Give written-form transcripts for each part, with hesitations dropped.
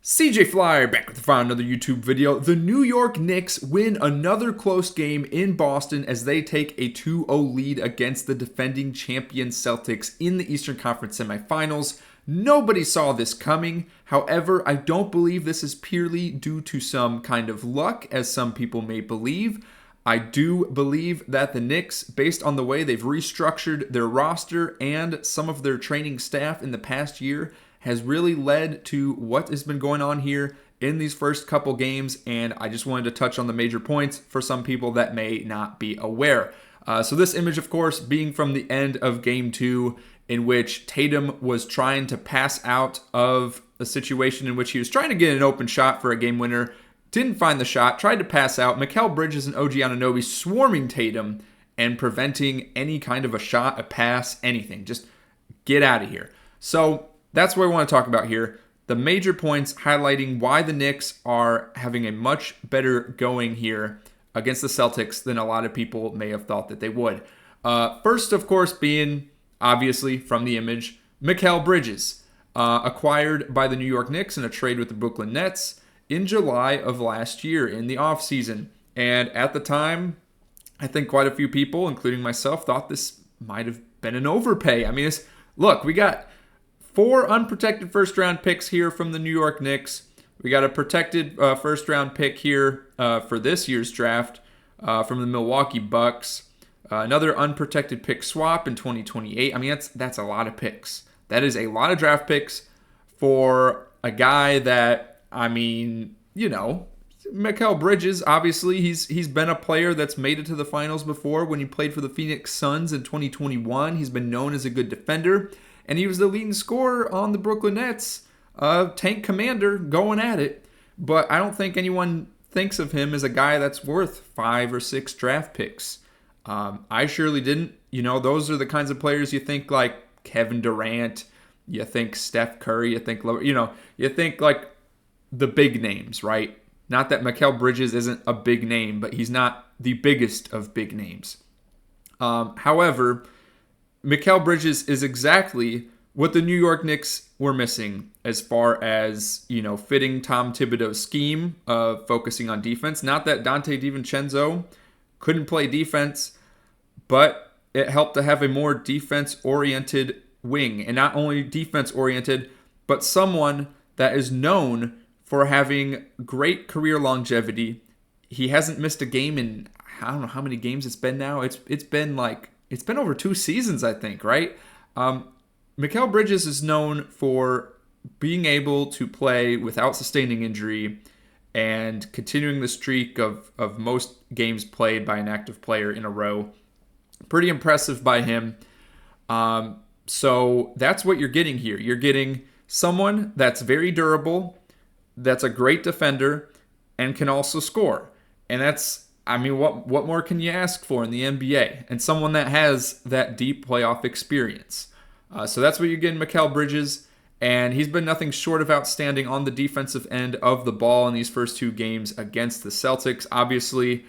CJ Flyer back with another YouTube video. The New York Knicks win another close game in Boston as they take a 2-0 lead against the defending champion Celtics in the Eastern Conference Semifinals. Nobody saw this coming. However, I don't believe this is purely due to some kind of luck, as some people may believe. I do believe that the Knicks, based on the way they've restructured their roster and some of their training staff in the past year, has really led to what has been going on here in these first couple games, and I just wanted to touch on the major points for some people that may not be aware. So this image, of course, being from the end of Game 2, in which Tatum was trying to pass out of a situation in which he was trying to get an open shot for a game winner, didn't find the shot, tried to pass out. Mikal Bridges and OG Anunoby swarming Tatum and preventing any kind of a shot, a pass, anything. Just get out of here. So that's what I want to talk about here. The major points highlighting why the Knicks are having a much better going here against the Celtics than a lot of people may have thought that they would. First, of course, being obviously from the image, Mikal Bridges, acquired by the New York Knicks in a trade with the Brooklyn Nets in July of last year in the offseason. And at the time, I think quite a few people, including myself, thought this might have been an overpay. I mean, look, we got 4 unprotected first-round picks here from the New York Knicks. We got a protected first-round pick here for this year's draft from the Milwaukee Bucks. Another unprotected pick swap in 2028. I mean, that's a lot of picks. That is a lot of draft picks for a guy that, I mean, you know, Mikal Bridges, obviously, he's been a player that's made it to the finals before when he played for the Phoenix Suns in 2021. He's been known as a good defender. And he was the leading scorer on the Brooklyn Nets, tank commander, going at it. But I don't think anyone thinks of him as a guy that's worth 5 or 6 draft picks. I surely didn't. You know, those are the kinds of players you think like Kevin Durant, you think Steph Curry, you think like the big names, right? Not that Mikal Bridges isn't a big name, but he's not the biggest of big names. However, Mikal Bridges is exactly what the New York Knicks were missing as far as, you know, fitting Tom Thibodeau's scheme of focusing on defense. Not that Dante DiVincenzo couldn't play defense, but it helped to have a more defense-oriented wing. And not only defense-oriented, but someone that is known for having great career longevity. He hasn't missed a game in, I don't know how many games it's been now. It's been over 2 seasons, I think, right? Mikal Bridges is known for being able to play without sustaining injury and continuing the streak of most games played by an active player in a row. Pretty impressive by him. So that's what you're getting here. You're getting someone that's very durable, that's a great defender, and can also score. And that's, I mean, what more can you ask for in the NBA? And someone that has that deep playoff experience. So that's what you're getting, Mikal Bridges. And he's been nothing short of outstanding on the defensive end of the ball in these first 2 games against the Celtics. Obviously,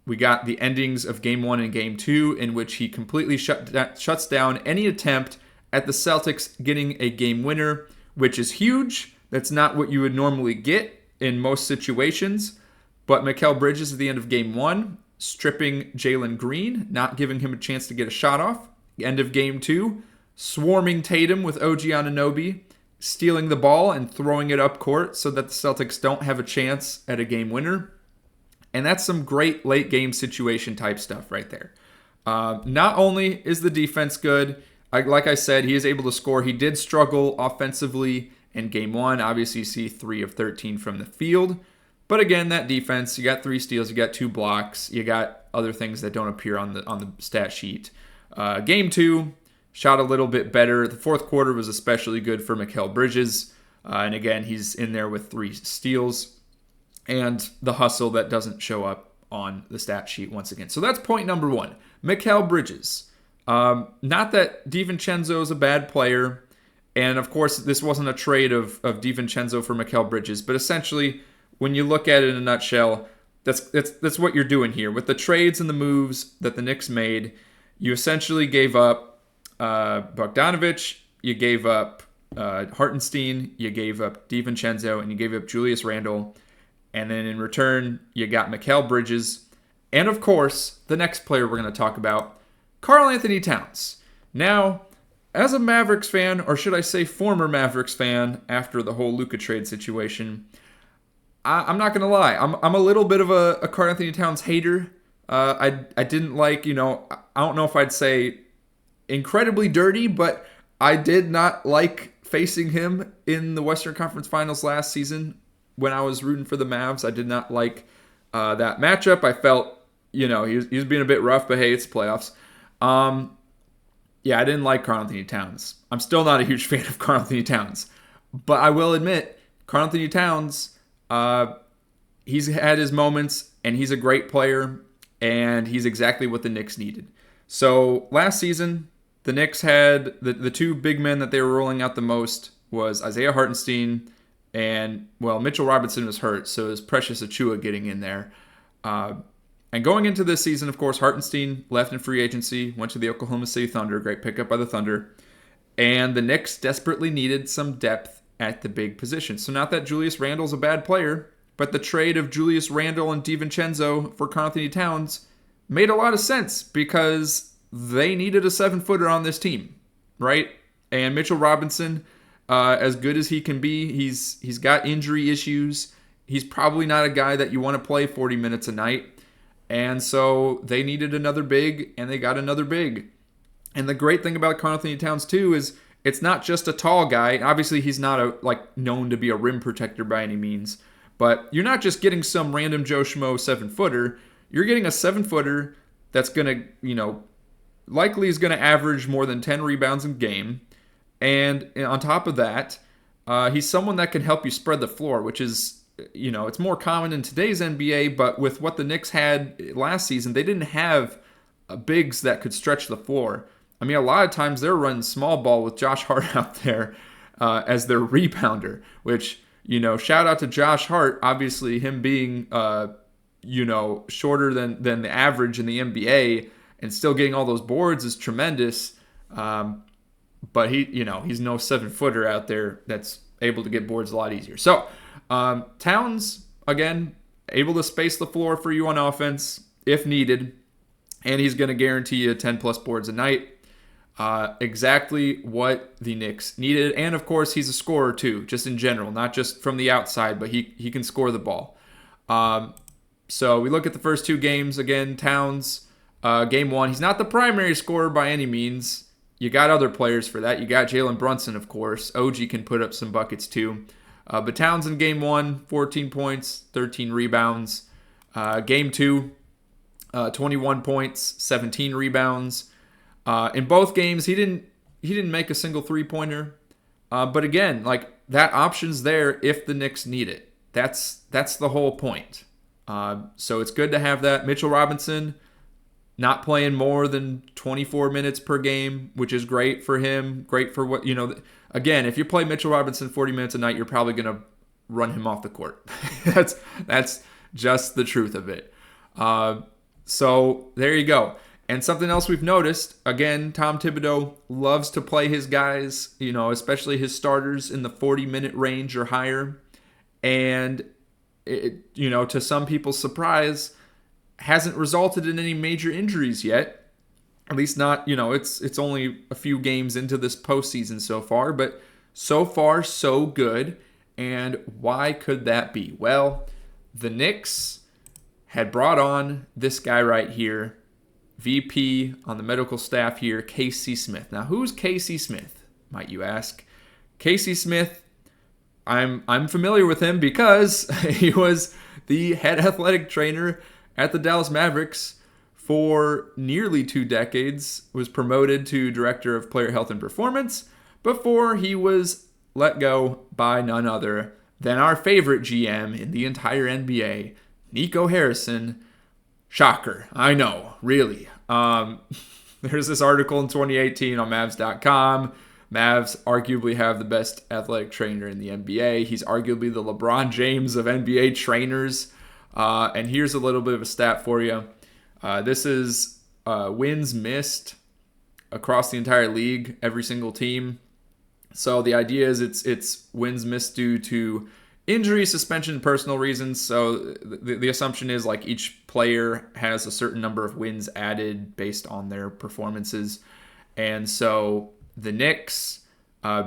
we got the endings of Game 1 and Game 2, in which he completely shuts down any attempt at the Celtics getting a game winner, which is huge. That's not what you would normally get in most situations. But Mikal Bridges at the end of Game 1, stripping Jalen Green, not giving him a chance to get a shot off. End of Game 2, swarming Tatum with OG Anunoby, stealing the ball and throwing it up court so that the Celtics don't have a chance at a game winner. And that's some great late game situation type stuff right there. Not only is the defense good, like I said, he is able to score. He did struggle offensively in Game 1. Obviously, you see 3 of 13 from the field. But again, that defense, you got 3 steals, you got 2 blocks, you got other things that don't appear on the stat sheet. Game 2, shot a little bit better. The fourth quarter was especially good for Mikal Bridges. And again, he's in there with 3 steals and the hustle that doesn't show up on the stat sheet once again. So that's point number 1. Mikal Bridges. Not that DiVincenzo is a bad player. And of course, this wasn't a trade of DiVincenzo for Mikal Bridges, but essentially, when you look at it in a nutshell, that's what you're doing here. With the trades and the moves that the Knicks made, you essentially gave up Bogdanovich, you gave up Hartenstein, you gave up DiVincenzo, and you gave up Julius Randle. And then in return, you got Mikal Bridges. And of course, the next player we're going to talk about, Karl-Anthony Towns. Now, as a Mavericks fan, or should I say former Mavericks fan, after the whole Luka trade situation, I'm not going to lie. I'm a little bit of a Karl-Anthony Towns hater. I didn't like, I don't know if I'd say incredibly dirty, but I did not like facing him in the Western Conference Finals last season when I was rooting for the Mavs. I did not like that matchup. I felt, he was being a bit rough, but hey, it's playoffs. Yeah, I didn't like Karl-Anthony Towns. I'm still not a huge fan of Karl-Anthony Towns. But I will admit, Karl-Anthony Towns, he's had his moments, and he's a great player, and he's exactly what the Knicks needed. So last season, the Knicks had the two big men that they were rolling out the most was Isaiah Hartenstein and, well, Mitchell Robinson was hurt, so it was Precious Achiuwa getting in there. And going into this season, of course, Hartenstein left in free agency, went to the Oklahoma City Thunder, great pickup by the Thunder. And the Knicks desperately needed some depth at the big position. So not that Julius Randle's a bad player, but the trade of Julius Randle and DiVincenzo for Karl-Anthony Towns made a lot of sense because they needed a 7-footer on this team, right? And Mitchell Robinson, as good as he can be, he's got injury issues. He's probably not a guy that you want to play 40 minutes a night. And so they needed another big, and they got another big. And the great thing about Karl-Anthony Towns, too, is it's not just a tall guy. Obviously, he's not known to be a rim protector by any means. But you're not just getting some random Joe Schmo 7-footer. You're getting a 7-footer that's going to, likely is going to average more than 10 rebounds a game. And on top of that, he's someone that can help you spread the floor, which is, it's more common in today's NBA, but with what the Knicks had last season, they didn't have bigs that could stretch the floor. I mean, a lot of times they're running small ball with Josh Hart out there as their rebounder, which, shout out to Josh Hart. Obviously, him being, shorter than the average in the NBA and still getting all those boards is tremendous. But he's no 7-footer out there that's able to get boards a lot easier. So, Towns, again, able to space the floor for you on offense if needed, and he's going to guarantee you 10-plus boards a night. Exactly what the Knicks needed. And, of course, he's a scorer, too, just in general, not just from the outside, but he can score the ball. So we look at the first two games. Again, Towns, game one, he's not the primary scorer by any means. You got other players for that. You got Jalen Brunson, of course. OG can put up some buckets, too. But Towns in game one, 14 points, 13 rebounds. Game two, 21 points, 17 rebounds. In both games, he didn't make a single three-pointer. But again, that option's there if the Knicks need it. That's the whole point. So it's good to have that. Mitchell Robinson not playing more than 24 minutes per game, which is great for him. Great for what, again, if you play Mitchell Robinson 40 minutes a night, you're probably going to run him off the court. That's just the truth of it. So there you go. And something else we've noticed, again, Tom Thibodeau loves to play his guys, especially his starters in the 40-minute range or higher. And, to some people's surprise, hasn't resulted in any major injuries yet. At least not, it's only a few games into this postseason so far, but so far so good. And why could that be? Well, the Knicks had brought on this guy right here, VP on the medical staff here, Casey Smith. Now, who's Casey Smith, might you ask? Casey Smith, I'm familiar with him because he was the head athletic trainer at the Dallas Mavericks for nearly 2 decades, was promoted to Director of Player Health and Performance before he was let go by none other than our favorite GM in the entire NBA, Nico Harrison. Shocker. I know, really. There's this article in 2018 on Mavs.com. Mavs arguably have the best athletic trainer in the NBA. He's arguably the LeBron James of NBA trainers. And here's a little bit of a stat for you. This is wins missed across the entire league, every single team. So the idea is it's wins missed due to injury, suspension, personal reasons. So the assumption is like each player has a certain number of wins added based on their performances. And so the Knicks,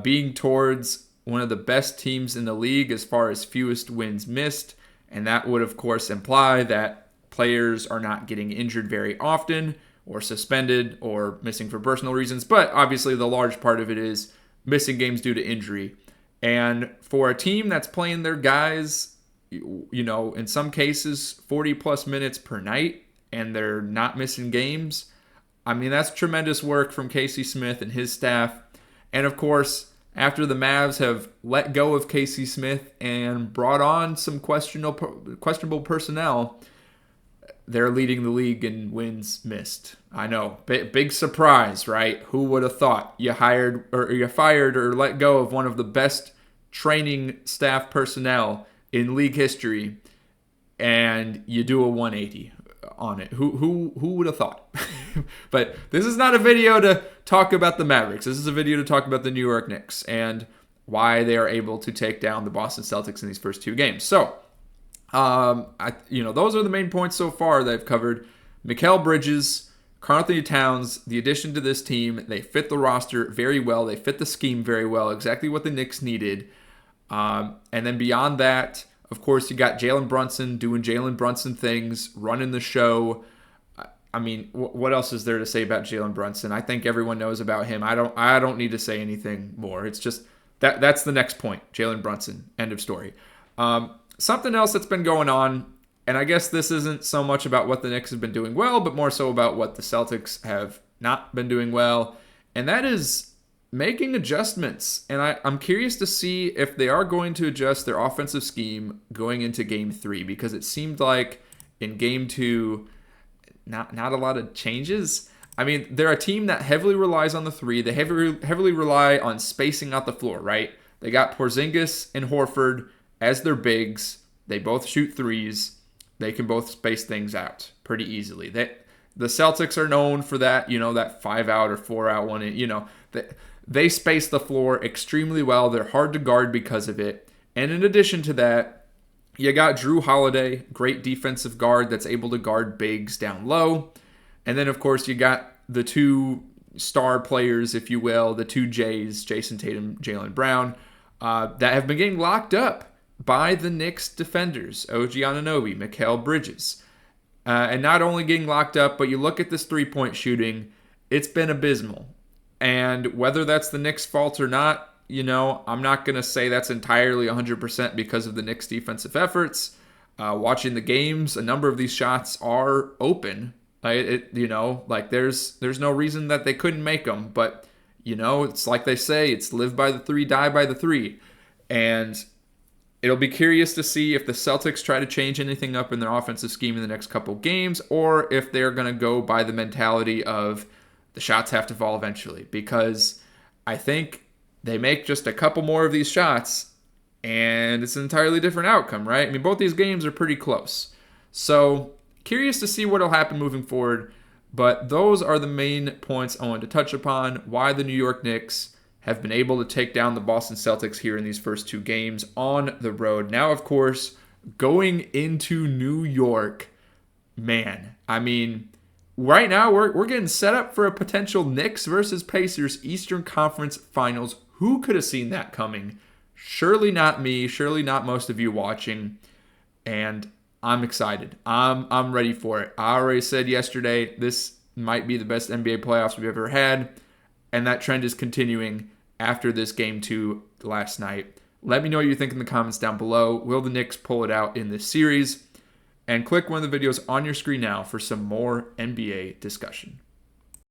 being towards one of the best teams in the league as far as fewest wins missed, and that would of course imply that players are not getting injured very often or suspended or missing for personal reasons. But obviously the large part of it is missing games due to injury. And for a team that's playing their guys, in some cases 40 plus minutes per night, and they're not missing games, I mean, that's tremendous work from Casey Smith and his staff. And of course, after the Mavs have let go of Casey Smith and brought on some questionable personnel, they're leading the league in wins missed. I know, big surprise, right? Who would have thought you fired or let go of one of the best training staff personnel in league history, and you do a 180 on it? Who would have thought? But this is not a video to talk about the Mavericks. This is a video to talk about the New York Knicks and why they are able to take down the Boston Celtics in these first two games. So, those are the main points so far that I've covered. Mikal Bridges, Karl-Anthony Towns, the addition to this team, they fit the roster very well. They fit the scheme very well, exactly what the Knicks needed. And then beyond that, of course, you got Jalen Brunson doing Jalen Brunson things, running the show. I mean, what else is there to say about Jalen Brunson? I think everyone knows about him. I don't need to say anything more. It's just that's the next point. Jalen Brunson. End of story. Something else that's been going on, and I guess this isn't so much about what the Knicks have been doing well, but more so about what the Celtics have not been doing well, and that is making adjustments. And I'm curious to see if they are going to adjust their offensive scheme going into Game 3, because it seemed like in Game 2, not a lot of changes. I mean, they're a team that heavily relies on the three. They heavily rely on spacing out the floor, right? They got Porzingis and Horford as their bigs. They both shoot threes. They can both space things out pretty easily. The Celtics are known for that, that 5-out or 4-out one. They space the floor extremely well. They're hard to guard because of it. And in addition to that, you got Drew Holiday, great defensive guard that's able to guard bigs down low. And then, of course, you got the two star players, if you will, the two J's, Jason Tatum, Jaylen Brown, that have been getting locked up by the Knicks defenders, OG Anunoby, Mikal Bridges. And not only getting locked up, but you look at this three-point shooting, it's been abysmal. And whether that's the Knicks' fault or not, I'm not going to say that's entirely 100% because of the Knicks' defensive efforts. Watching the games, a number of these shots are open. There's no reason that they couldn't make them. But, it's like they say, it's live by the three, die by the three. And it'll be curious to see if the Celtics try to change anything up in their offensive scheme in the next couple games, or if they're going to go by the mentality of the shots have to fall eventually. Because I think they make just a couple more of these shots, and it's an entirely different outcome, right? I mean, both these games are pretty close. So, curious to see what will happen moving forward. But those are the main points I wanted to touch upon. Why the New York Knicks have been able to take down the Boston Celtics here in these first two games on the road. Now, of course, going into New York, man, I mean, right now we're getting set up for a potential Knicks versus Pacers Eastern Conference Finals. Who could have seen that coming? Surely not me, surely not most of you watching. And I'm excited. I'm ready for it. I already said yesterday this might be the best NBA playoffs we've ever had, and that trend is continuing after this Game 2 last night. Let me know what you think in the comments down below. Will the Knicks pull it out in this series? And click one of the videos on your screen now for some more NBA discussion.